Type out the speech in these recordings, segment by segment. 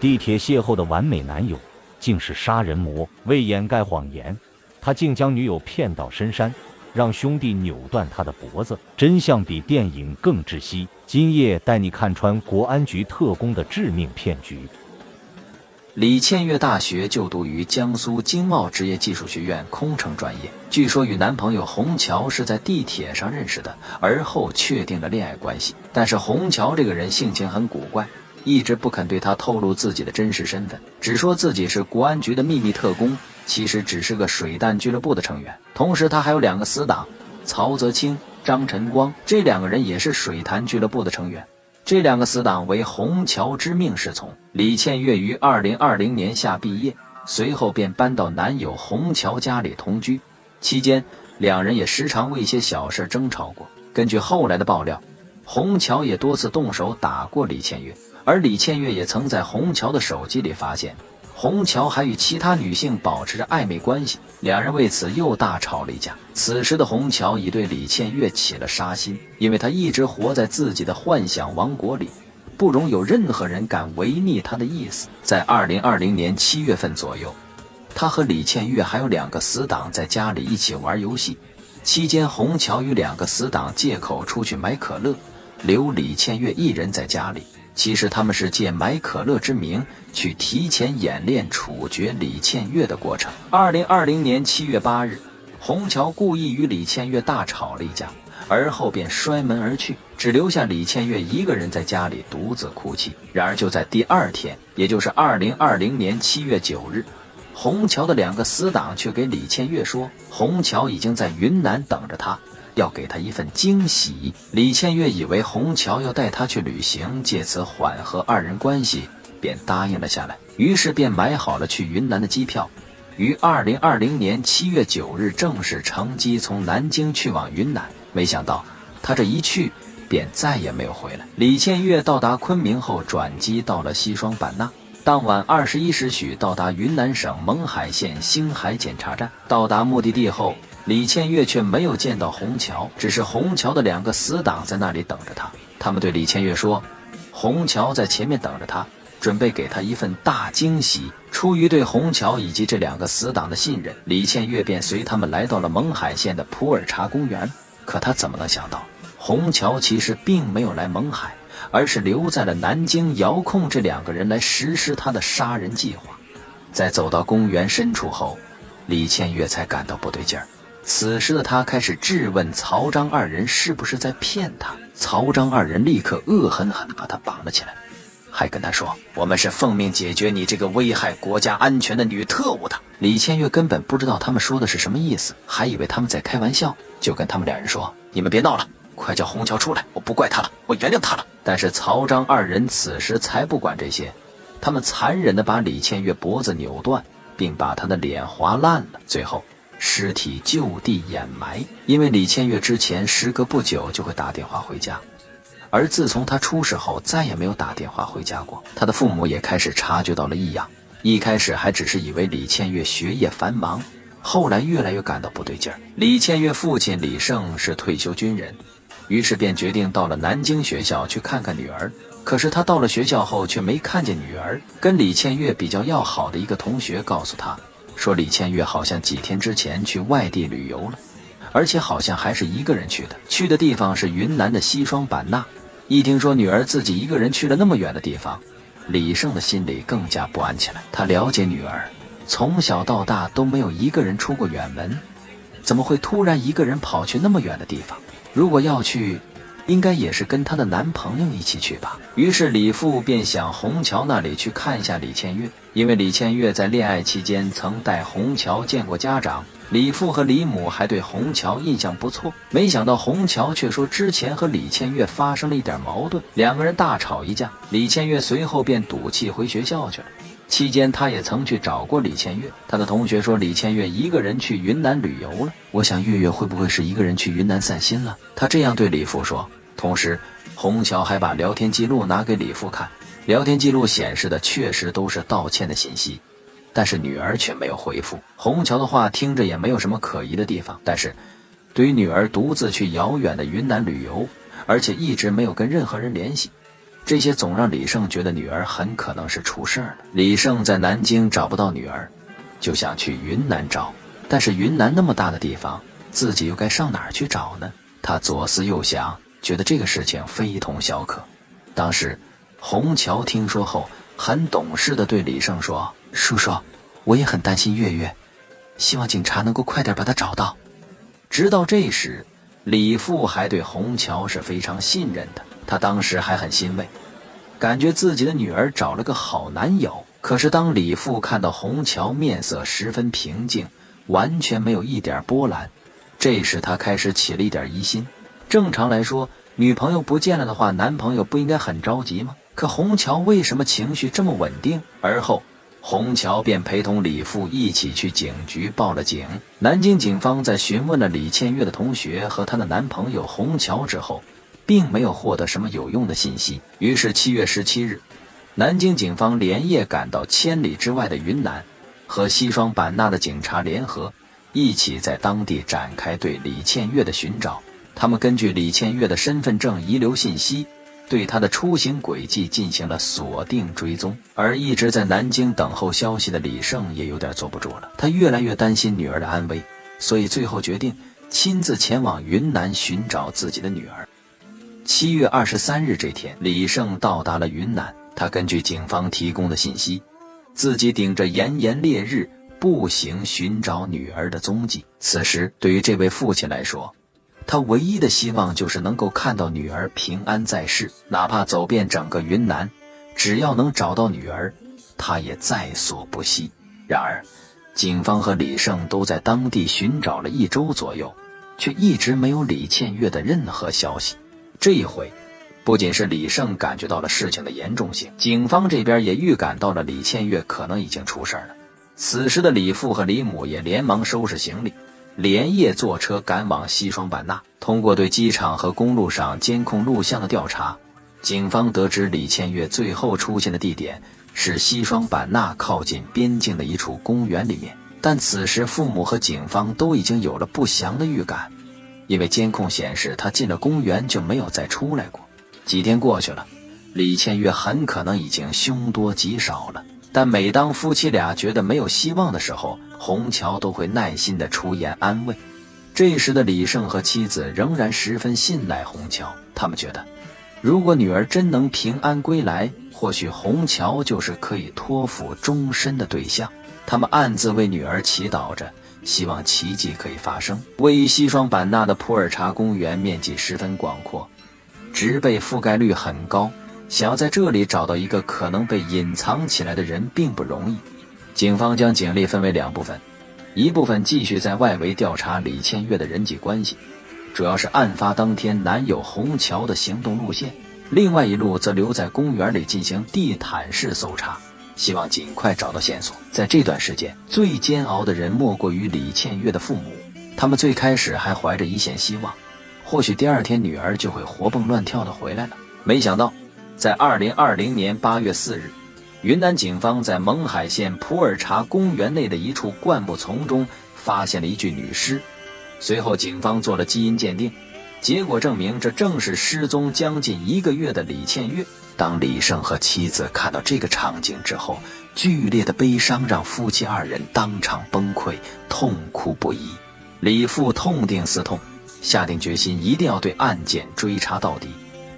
地铁邂逅的完美男友竟是杀人魔，为掩盖谎言，他竟将女友骗到深山，让兄弟扭断他的脖子。真相比电影更窒息，今夜带你看穿国安局特工的致命骗局。李倩月大学就读于江苏经贸职业技术学院空乘专业，据说与男朋友洪桥是在地铁上认识的，而后确定了恋爱关系。但是洪桥这个人性情很古怪，一直不肯对他透露自己的真实身份，只说自己是国安局的秘密特工，其实只是个水弹俱乐部的成员。同时他还有2个死党，曹泽清、张晨光，这2个人也是水弹俱乐部的成员。这2个死党为洪桥之命是从。李倩月于2020年夏毕业，随后便搬到男友洪桥家里同居，期间2人也时常为一些小事争吵过。根据后来的爆料，洪桥也多次动手打过李倩月，而李倩月也曾在洪桥的手机里发现洪桥还与其他女性保持着暧昧关系，2人为此又大吵了一架。此时的洪桥已对李倩月起了杀心，因为他一直活在自己的幻想王国里，不容有任何人敢违逆他的意思。在2020年7月份左右，他和李倩月还有2个死党在家里一起玩游戏，期间洪桥与2个死党借口出去买可乐，留李倩月一人在家里。其实他们是借买可乐之名去提前演练处决李倩月的过程。2020年7月8日，洪桥故意与李倩月大吵了一架，而后便摔门而去，只留下李倩月一个人在家里独自哭泣。然而就在第2天，也就是2020年7月9日，洪桥的2个死党却给李倩月说，洪桥已经在云南等着他，要给他一份惊喜。李倩月以为洪桥要带她去旅行，借此缓和2人关系，便答应了下来，于是便买好了去云南的机票，于2020年7月9日正式乘机从南京去往云南。没想到他这一去便再也没有回来。李倩月到达昆明后转机到了西双版纳，当晚21时许到达云南省勐海县星海检查站。到达目的地后，李倩月却没有见到洪桥，只是洪桥的2个死党在那里等着他。他们对李倩月说，洪桥在前面等着他，准备给他一份大惊喜。出于对洪桥以及这2个死党的信任，李倩月便随他们来到了勐海县的普洱茶公园。可他怎么能想到，洪桥其实并没有来勐海，而是留在了南京，遥控这2个人来实施他的杀人计划。在走到公园深处后，李倩月才感到不对劲儿。此时的他开始质问曹张2人是不是在骗他。曹张2人立刻恶狠狠地把他绑了起来，还跟他说，我们是奉命解决你这个危害国家安全的女特务的。李倩月根本不知道他们说的是什么意思，还以为他们在开玩笑，就跟他们2人说，你们别闹了，快叫洪桥出来，我不怪他了，我原谅他了。但是曹张2人此时才不管这些，他们残忍地把李倩月脖子扭断，并把她的脸划烂了，最后尸体就地掩埋。因为李倩月之前时隔不久就会打电话回家，而自从她出事后再也没有打电话回家过。她的父母也开始察觉到了异样，一开始还只是以为李倩月学业繁忙，后来越来越感到不对劲儿。李倩月父亲李胜是退休军人，于是便决定到了南京学校去看看女儿。可是他到了学校后却没看见女儿，跟李倩月比较要好的一个同学告诉他说，李倩月好像几天之前去外地旅游了，而且好像还是一个人去的，去的地方是云南的西双版纳。一听说女儿自己一个人去了那么远的地方，李胜的心里更加不安起来。他了解女儿从小到大都没有一个人出过远门，怎么会突然一个人跑去那么远的地方？如果要去，应该也是跟她的男朋友一起去吧。于是李父便想洪桥那里去看一下李倩月，因为李倩月在恋爱期间曾带洪桥见过家长，李父和李母还对洪桥印象不错。没想到洪桥却说之前和李倩月发生了一点矛盾，2个人大吵一架。李倩月随后便赌气回学校去了。期间他也曾去找过李倩月，他的同学说李倩月一个人去云南旅游了。我想月月会不会是一个人去云南散心了？他这样对李父说。同时洪桥还把聊天记录拿给李父看，聊天记录显示的确实都是道歉的信息，但是女儿却没有回复。洪桥的话听着也没有什么可疑的地方，但是对于女儿独自去遥远的云南旅游，而且一直没有跟任何人联系，这些总让李胜觉得女儿很可能是出事了。李胜在南京找不到女儿，就想去云南找，但是云南那么大的地方，自己又该上哪儿去找呢？他左思右想，觉得这个事情非同小可。当时虹桥听说后，很懂事地对李胜说：“叔叔，我也很担心月月，希望警察能够快点把她找到。”直到这时，李父还对虹桥是非常信任的，他当时还很欣慰，感觉自己的女儿找了个好男友。可是当李父看到虹桥面色十分平静，完全没有一点波澜，这时他开始起了一点疑心。正常来说，女朋友不见了的话，男朋友不应该很着急吗？可虹桥为什么情绪这么稳定？而后虹桥便陪同李父一起去警局报了警。南京警方在询问了李倩月的同学和她的男朋友虹桥之后，并没有获得什么有用的信息。于是7月17日，南京警方连夜赶到千里之外的云南，和西双版纳的警察联合，一起在当地展开对李倩月的寻找。他们根据李倩月的身份证遗留信息，对她的出行轨迹进行了锁定追踪。而一直在南京等候消息的李胜也有点坐不住了，他越来越担心女儿的安危，所以最后决定亲自前往云南寻找自己的女儿。7月23日这天，李胜到达了云南。他根据警方提供的信息，自己顶着炎炎烈日步行寻找女儿的踪迹。此时对于这位父亲来说，他唯一的希望就是能够看到女儿平安在世，哪怕走遍整个云南，只要能找到女儿，他也在所不惜。然而警方和李胜都在当地寻找了1周左右，却一直没有李倩月的任何消息。这一回不仅是李胜感觉到了事情的严重性，警方这边也预感到了李倩月可能已经出事了。此时的李父和李母也连忙收拾行李，连夜坐车赶往西双版纳。通过对机场和公路上监控录像的调查，警方得知李倩月最后出现的地点是西双版纳靠近边境的一处公园里面。但此时父母和警方都已经有了不祥的预感，因为监控显示她进了公园就没有再出来过。几天过去了，李倩月很可能已经凶多吉少了。但每当夫妻俩觉得没有希望的时候，虹桥都会耐心地出言安慰。这时的李胜和妻子仍然十分信赖虹桥，他们觉得如果女儿真能平安归来，或许虹桥就是可以托付终身的对象。他们暗自为女儿祈祷着，希望奇迹可以发生。位于西双版纳的普洱茶公园面积十分广阔，植被覆盖率很高，想要在这里找到一个可能被隐藏起来的人并不容易。警方将警力分为2部分，一部分继续在外围调查李倩月的人际关系，主要是案发当天男友虹桥的行动路线，另外一路则留在公园里进行地毯式搜查，希望尽快找到线索。在这段时间，最煎熬的人莫过于李倩月的父母，他们最开始还怀着一线希望，或许第2天女儿就会活蹦乱跳的回来了。没想到在2020年8月4日，云南警方在勐海县普洱茶公园内的一处灌木丛中发现了一具女尸。随后警方做了基因鉴定，结果证明这正是失踪将近1个月的李倩月。当李胜和妻子看到这个场景之后，剧烈的悲伤让夫妻2人当场崩溃，痛哭不已。李父痛定思痛，下定决心一定要对案件追查到底，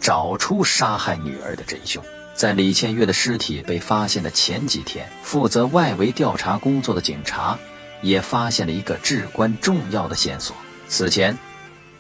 找出杀害女儿的真凶。在李倩月的尸体被发现的前几天，负责外围调查工作的警察也发现了一个至关重要的线索。此前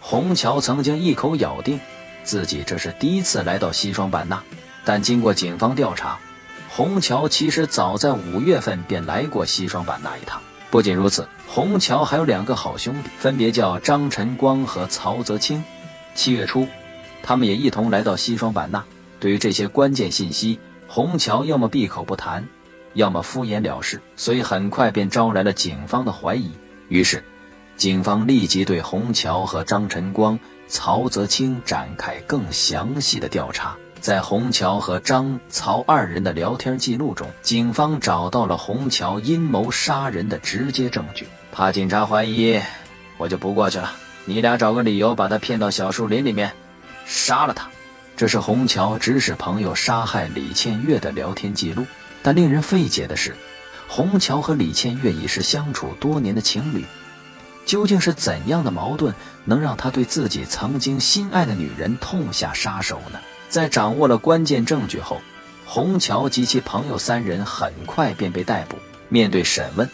虹桥曾经一口咬定自己这是第1次来到西双版纳，但经过警方调查，虹桥其实早在5月份便来过西双版纳一趟。不仅如此，虹桥还有2个好兄弟，分别叫张晨光和曹泽清。7月初，他们也一同来到西双版纳。对于这些关键信息，虹桥要么闭口不谈，要么敷衍了事，所以很快便招来了警方的怀疑。于是警方立即对虹桥和张晨光、曹泽清展开更详细的调查。在虹桥和张、曹2人的聊天记录中，警方找到了虹桥阴谋杀人的直接证据。怕警察怀疑，我就不过去了，你俩找个理由把他骗到小树林里面，杀了他，这是虹桥指使朋友杀害李倩月的聊天记录。但令人费解的是，虹桥和李倩月已是相处多年的情侣，究竟是怎样的矛盾能让他对自己曾经心爱的女人痛下杀手呢？在掌握了关键证据后，虹桥及其朋友3人很快便被逮捕。面对审问，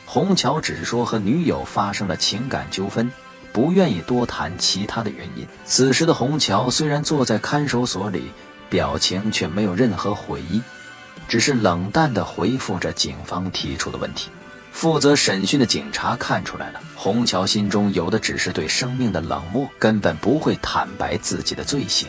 虹桥只是说和女友发生了情感纠纷，不愿意多谈其他的原因。此时的虹桥虽然坐在看守所里，表情却没有任何悔意，只是冷淡地回复着警方提出的问题。负责审讯的警察看出来了，虹桥心中有的只是对生命的冷漠，根本不会坦白自己的罪行。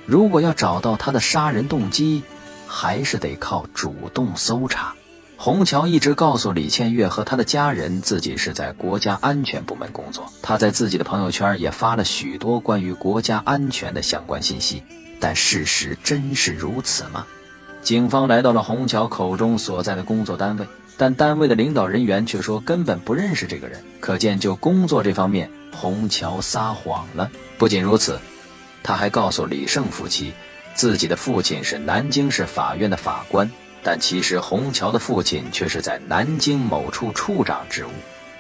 如果要找到他的杀人动机，还是得靠主动搜查。虹桥一直告诉李倩月和她的家人自己是在国家安全部门工作，他在自己的朋友圈也发了许多关于国家安全的相关信息。但事实真是如此吗？警方来到了虹桥口中所在的工作单位，但单位的领导人员却说根本不认识这个人，可见就工作这方面，虹桥撒谎了。不仅如此，他还告诉李胜夫妻，自己的父亲是南京市法院的法官，但其实虹桥的父亲却是在南京某处处长职务。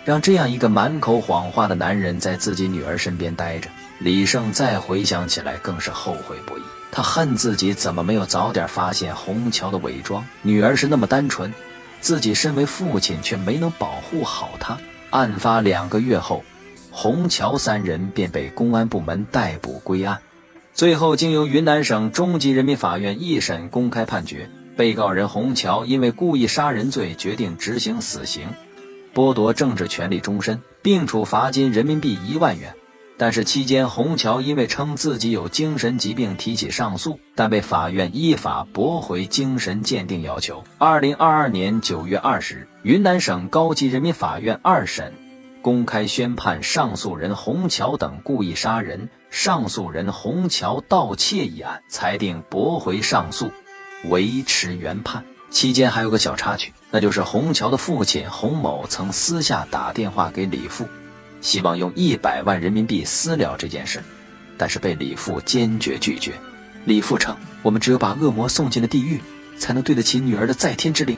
让这样一个满口谎话的男人在自己女儿身边待着，李胜再回想起来更是后悔不已。他恨自己怎么没有早点发现虹桥的伪装，女儿是那么单纯，自己身为父亲却没能保护好她。案发2个月后，虹桥3人便被公安部门逮捕归案。最后经由云南省中级人民法院一审公开判决，被告人虹桥因为故意杀人罪决定执行死刑，剥夺政治权利终身，并处罚金人民币1万元。但是期间，虹桥因为称自己有精神疾病提起上诉，但被法院依法驳回精神鉴定要求。2022年9月20日，云南省高级人民法院2审公开宣判上诉人虹桥等故意杀人，上诉人虹桥盗窃一案，裁定驳回上诉，维持原判。期间还有个小插曲，那就是虹桥的父亲洪某曾私下打电话给李父，希望用100万人民币私了这件事，但是被李父坚决拒绝。李父称，我们只有把恶魔送进了地狱，才能对得起女儿的在天之灵。